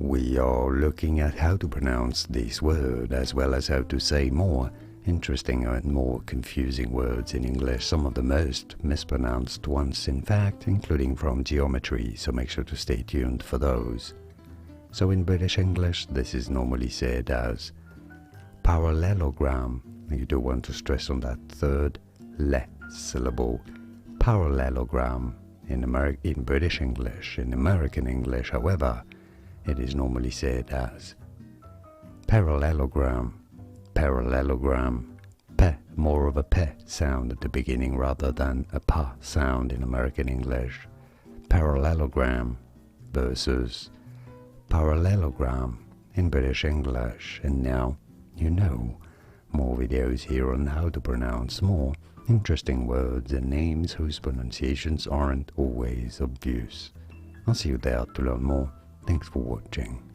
We are looking at how to pronounce this word as well as how to say more interesting and more confusing words in English, some of the most mispronounced ones in fact, including from geometry, so make sure to stay tuned for those. So in British English, this is normally said as parallelogram. You do want to stress on that third le syllable, parallelogram. In British English, in American English, however, it is normally said as parallelogram, parallelogram, pe, more of a pe sound at the beginning rather than a pa sound in American English. Parallelogram versus parallelogram in British English. And now you know more videos here on how to pronounce more interesting words and names whose pronunciations aren't always obvious. I'll see you there to learn more. Thanks for watching.